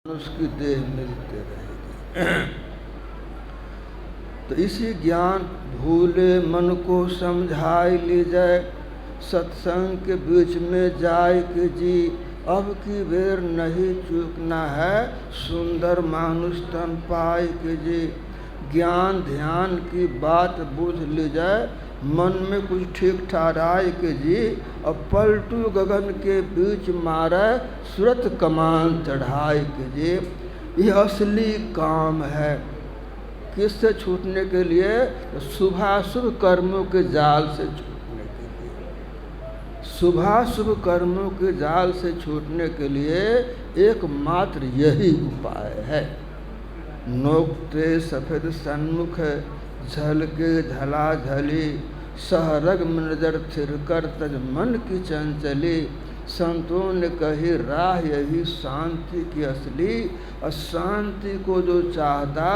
उसकी देह मिलते रहेगी। तो इसी ज्ञान भूले मन को समझाई ले जाए, सत्संग के बीच में जाए कि जी अब की बेर नहीं चूकना है, सुंदर मानुष तन पाए कि जी ज्ञान ध्यान की बात बूझ ली जाए, मन में कुछ ठीक ठहराए कि जी अब पलटू गगन के बीच मारे, सूरत कमान चढ़ाए कि जी यह असली काम है। किससे छूटने के लिए? शुभाशुभ कर्मों के जाल से छूटने के लिए। शुभाशुभ कर्मों के जाल से छूटने के लिए एकमात्र यही उपाय है। नोकते सफेद सन्मुख झलके झलाझली, सहरग नजर थिर कर तज मन की चंचली, संतों ने कही राह यही शांति की असली, अशांति को जो चाहता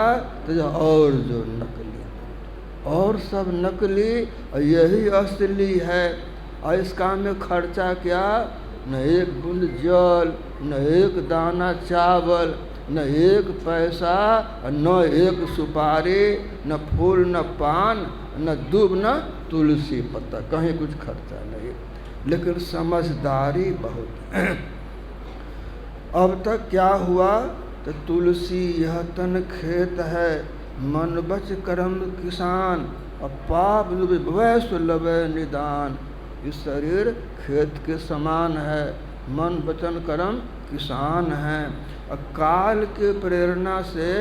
तज और जो नकली, और सब नकली यही असली है। और इस काम में खर्चा क्या? न एक बूंद जल, न एक दाना चावल, न एक पैसा, न एक सुपारी, न फूल, न पान, न दूब, न तुलसी पत्ता, कहीं कुछ खर्चा नहीं। लेकिन समझदारी बहुत। अब तक क्या हुआ? तो तुलसी यह तन खेत है, मन बच कर्म किसान, और पाप वैश्व लवे निदान। इस शरीर खेत के समान है, मन वचन कर्म किसान है। और काल के प्रेरणा से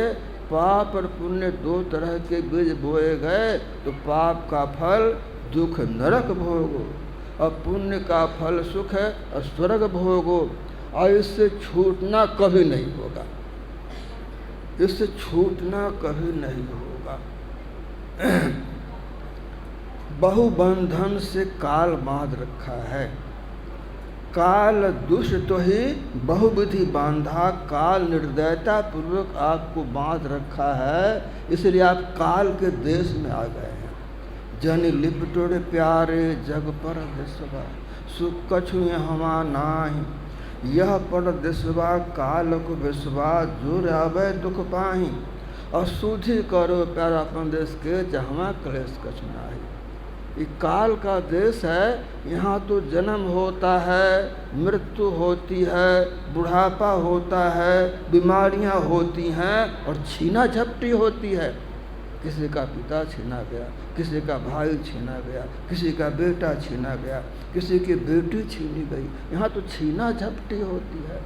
पाप और पुण्य दो तरह के बीज बोए गए, तो पाप का फल दुख नरक भोगो, और पुण्य का फल सुख है और स्वर्ग भोगो। और इससे छूटना कभी नहीं होगा, इससे छूटना कभी नहीं होगा। बहुबंधन से काल बांध रखा है, काल दुष्ट तो ही बहुविधि बांधा, काल निर्दयता पूर्वक आपको बांध रखा है, इसलिए आप काल के देश में आ गए हैं। जन लिपटोड़े प्यारे जग पर देशवा, सुख कछु हमा नाही, यह पर देशवा काल को विश्वा, जो आवे दुख पाही। और सुधि करो प्यारा अपन देश के, जहाँ क्लेश कछु नाही। ये काल का देश है, यहाँ तो जन्म होता है, मृत्यु होती है, बुढ़ापा होता है, बीमारियाँ होती हैं, और छीना झपटी होती है। किसी का पिता छीना गया, किसी का भाई छीना गया, किसी का बेटा छीना गया, किसी की बेटी छीनी गई। यहाँ तो छीना झपटी होती है।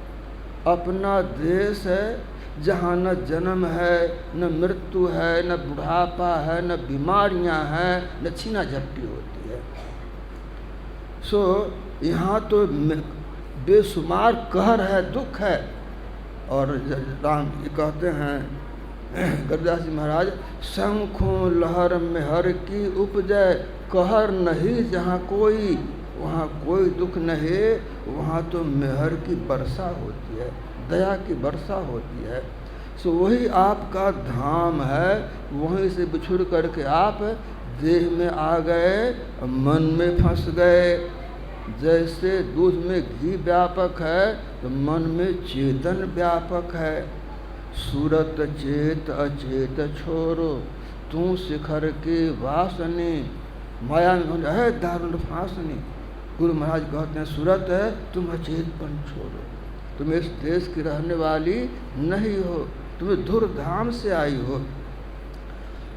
अपना देश है जहाँ न जन्म है, न मृत्यु है, न बुढ़ापा है, न बीमारियाँ हैं, न छीना झपटी होती है। सो यहाँ तो बेशुमार कहर है, दुख है। और राम जी कहते हैं गरदास जी महाराज, शंखों लहर में हर की उपजय, कहर नहीं जहाँ कोई, वहाँ कोई दुख नहीं, वहाँ तो मेहर की वर्षा होती है, दया की वर्षा होती है। सो वही आपका धाम है, वहीं से बिछुड़ करके आप देह में आ गए, मन में फंस गए। जैसे दूध में घी व्यापक है, तो मन में चेतन व्यापक है। सूरत चेत अचेत छोरो, तू शिखर के वासनी, माया में है दारुण फांसनी। गुरु महाराज कहते हैं सूरत है, तुम अचेतपन छोड़ो, तुम इस देश की रहने वाली नहीं हो, तुम धुरधाम से आई हो।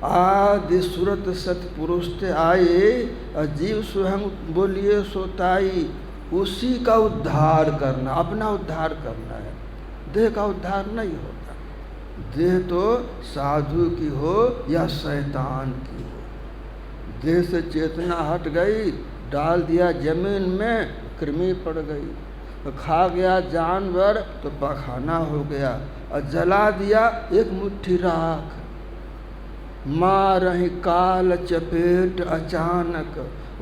आदि सूरत सतपुरुष ते आए, अजीव स्वयं बोलिए सोताई। उसी का उद्धार करना, अपना उद्धार करना है, देह का उद्धार नहीं होता। देह तो साधु की हो या शैतान की हो। देह से चेतना हट गई, डाल दिया जमीन में, कृमि पड़ गई। खा गया जानवर तो पखाना हो गया, और जला दिया एक मुट्ठी राख। मारहि काल चपेट अचानक,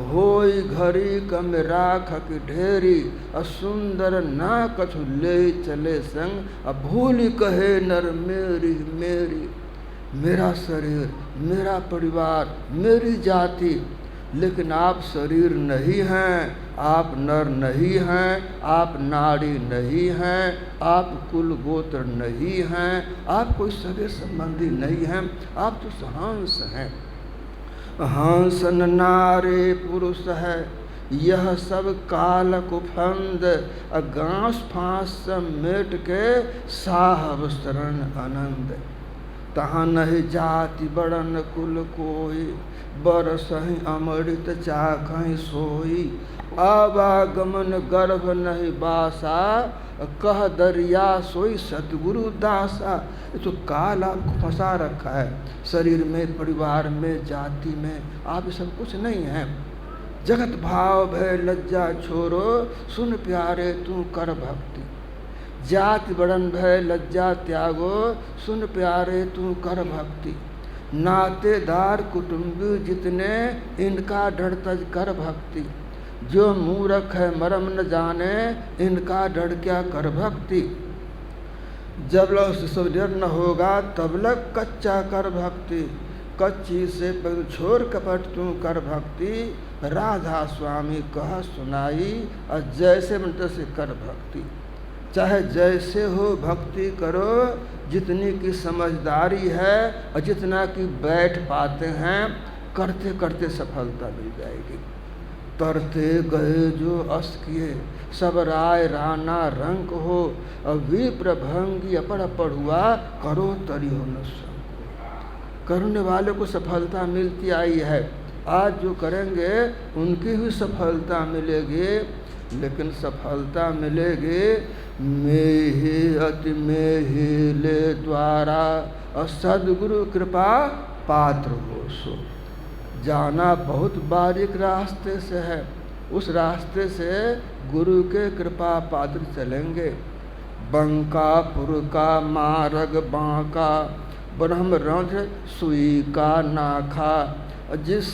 होई घड़ी कम राख की ढेरी। असुंदर ना कछु ले चले संग, अब भूल कहे नर मेरी मेरी। मेरा शरीर, मेरा परिवार, मेरी जाति, लेकिन आप शरीर नहीं हैं, आप नर नहीं हैं, आप नारी नहीं हैं, आप कुल गोत्र नहीं हैं, आप कोई सगे संबंधी नहीं हैं, आप तो हंस हैं। हंस न नारे पुरुष है, यह सब काल कुफंद, गांस फांस समेट के साहब शरण आनंद। तहाँ नहीं जाति बड़न कुल कोई, बरसहि अमृत चाखहि सोई। आवागमन गर्भ नहीं बासा, कह दरिया सोई सतगुरु दासा। ये तो काल आपको फंसा रखा है, शरीर में, परिवार में, जाति में, आप ये सब कुछ नहीं हैं। जगत भाव भय लज्जा छोड़ो, सुन प्यारे तू कर भक्ति। जाति बड़न भय लज्जा त्यागो, सुन प्यारे तू कर भक्ति। नातेदार कुटुंबी जितने, इनका डर तज कर भक्ति। जो मूर्ख है मरम न जाने, इनका डर क्या कर भक्ति। जब लग सब डर न होगा, तब लग कच्चा कर भक्ति। कच्ची से पग छोड़ कपट तू कर भक्ति। राधा स्वामी कह सुनाई, और जैसे मन तैसे कर भक्ति। चाहे जैसे हो भक्ति करो, जितनी की समझदारी है और जितना की बैठ पाते हैं, करते करते सफलता मिल जाएगी। तरते गए जो अस किए, सब राय राना रंग हो। और विप्र भंगी अपड़ पढ़ुआ, करो तरी हो न संग। करने वाले को सफलता मिलती आई है। आज जो करेंगे उनकी भी सफलता मिलेगी, लेकिन सफलता मिलेगी मेहि अति मेहि ले द्वारा, और सद्गुरु कृपा पात्र हो सो। जाना बहुत बारीक रास्ते से है, उस रास्ते से गुरु के कृपा पात्र चलेंगे। बंकापुर का मार्ग बांका, ब्रह्म रंध सुई का नाखा। जिस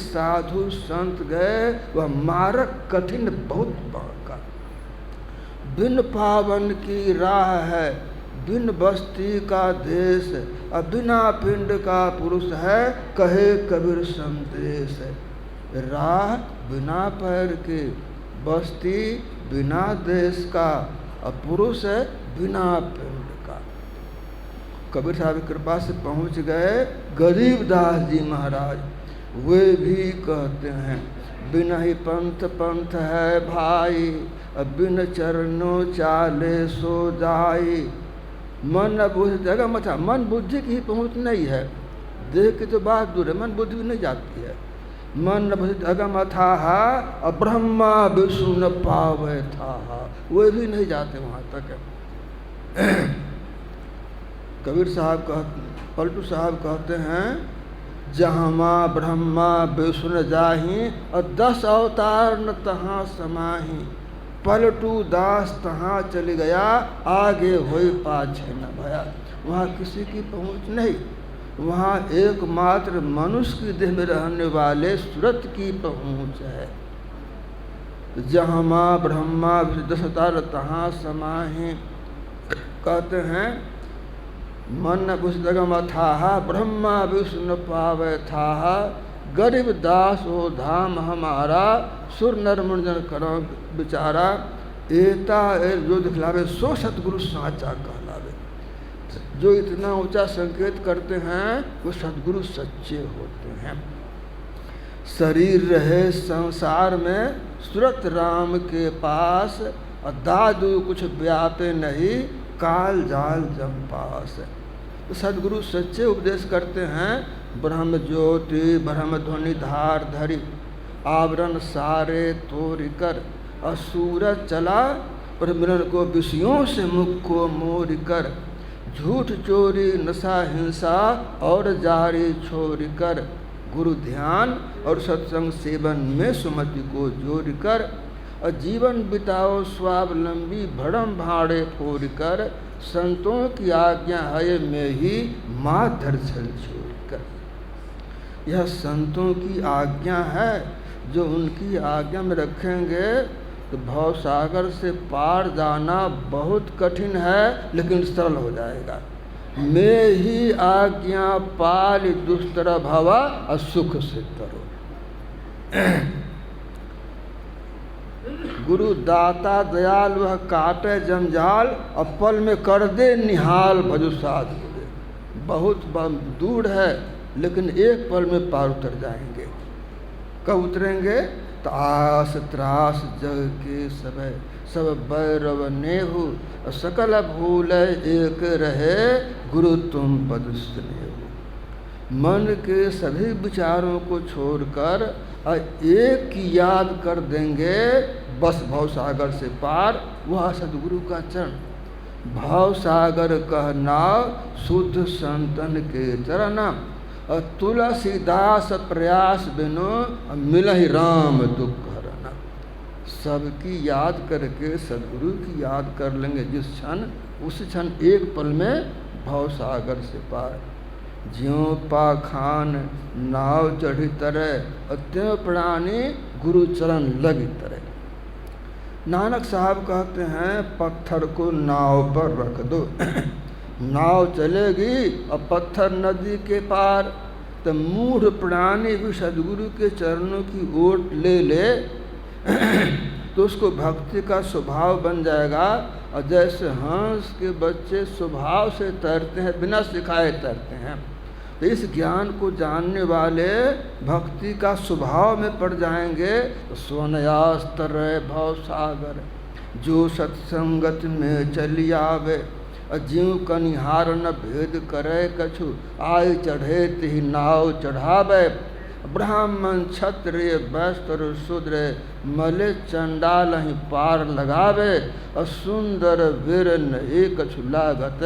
साधु संत गए, वह मार्ग कठिन बहुत बांका। बिन पावन की राह है, बिन बस्ती का देश। और बिना पिंड का पुरुष है, कहे कबीर संदेश। राह बिना पैर के, बस्ती बिना देश का, और पुरुष है बिना पिंड का। कबीर साहब की कृपा से पहुँच गए गरीबदास जी महाराज। वे भी कहते हैं, बिन ही पंथ पंथ है भाई, बिन चरणों चाले सो जाई। मन बुद्धि जगह मथा, मन बुद्धि की ही पहुँच नहीं है। देह की तो बात दूर है, मन बुद्धि भी नहीं जाती है। मन बुद्धि अगम अथाहा, और ब्रह्मा विष्णु न पावे था, वे भी नहीं जाते वहाँ तक। कबीर साहब पलटू साहब कहते हैं, जहाँ माँ ब्रह्मा विष्णु जाही, और 10 अवतार न तहाँ समाही। पलटू दास तहाँ चल गया, आगे होई पाछे न भया। वहाँ किसी की पहुँच नहीं, वहाँ एकमात्र मनुष्य की देह में रहने वाले सूरत की पहुँच है। जहाँ माँ ब्रह्मा 10 अवतार तहाँ समाही। कहते हैं, मन बुझदगम अथाहा, ब्रह्मा विष्णु पावे थाहा। गरीब दास हो धाम हमारा, सुर नर मुंजन करो बिचारा। एता जो दिखलावे, सो सतगुरु साचा कहलावे। जो इतना ऊंचा संकेत करते हैं, वो सतगुरु सच्चे होते हैं। शरीर रहे संसार में, सूरत राम के पास। और दादू कुछ व्यापे नहीं, काल जाल जम पास। सद्गुरु सच्चे उपदेश करते हैं। ब्रह्म ज्योति ब्रह्म ध्वनि धार धरी, आवरण सारे तोड़ कर। और सूरज चला पर मिलन को, विषयों से मुख को मोर कर। झूठ चोरी नशा हिंसा, और जारी छोड़ कर। गुरु ध्यान और सत्संग सेवन में सुमति को जोड़ कर। और जीवन बिताओ स्वावलंबी, भड़म भाड़े फोड़ कर। संतों की आज्ञा है में ही, माधर छल छोड़ कर। यह संतों की आज्ञा है, जो उनकी आज्ञा में रखेंगे तो भवसागर से पार जाना बहुत कठिन है, लेकिन सरल हो जाएगा। मैं ही आज्ञा पाल दुस्तर भवा, और सुख से तरो। गुरु दाता दयाल वह काटे जंजाल और पल में कर दे निहाल भजु साध। बहुत दूर है लेकिन एक पल में पार उतर जाएंगे। कब उतरेंगे? तो आस त्रास जग के सब बैरव नेहु सकल भूल एक रहे गुरु तुम पद स्नेहु। मन के सभी विचारों को छोड़कर एक की याद कर देंगे बस भव सागर से पार, वह सदगुरु का चरण। भव सागर कह नाव शुद्ध संतन के चरण, और तुलसीदास प्रयास बिनो मिलहि राम दुख हरना। सबकी याद करके सदगुरु की याद कर लेंगे जिस क्षण, उस क्षण एक पल में भव सागर से पार। ज्यों पाखान नाव चढ़ी तरह त्यों प्राणी गुरु चरण लगी तरह। नानक साहब कहते हैं पत्थर को नाव पर रख दो नाव चलेगी और पत्थर नदी के पार। तो मूढ़ प्राणी भी सदगुरु के चरणों की ओट ले ले तो उसको भक्ति का स्वभाव बन जाएगा। और जैसे हंस के बच्चे स्वभाव से तैरते हैं, बिना सिखाए तैरते हैं, तो इस ज्ञान को जानने वाले भक्ति का स्वभाव में पड़ जाएंगे। तो सोनयास तरह भव सागर जो सत्संगत में चली आवे, ज्यों कनिहार न भेद करे कछु आय चढ़े तिहि नाव चढ़ावे। ब्राह्मण क्षत्रिय वैश्य शूद्र मले चंडाल ही पार लगावे, और सुंदर वीर नहीं कछु लागत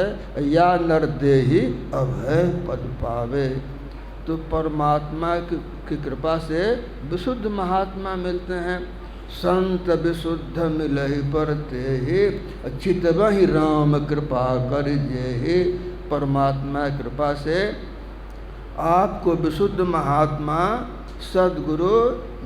या नर देही अभय पद पावे। तो परमात्मा की कृपा से विशुद्ध महात्मा मिलते हैं। संत विशुद्ध मिलहि पर तेहि चितवहि राम कृपा कर जेहि। परमात्मा की कृपा से आपको विशुद्ध महात्मा सदगुरु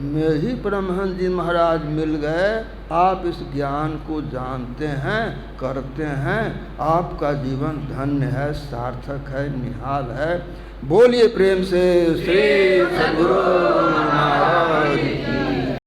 में ही परमहंस जी महाराज मिल गए। आप इस ज्ञान को जानते हैं, करते हैं, आपका जीवन धन्य है, सार्थक है, निहाल है। बोलिए प्रेम से श्री सदगुरु महाराज।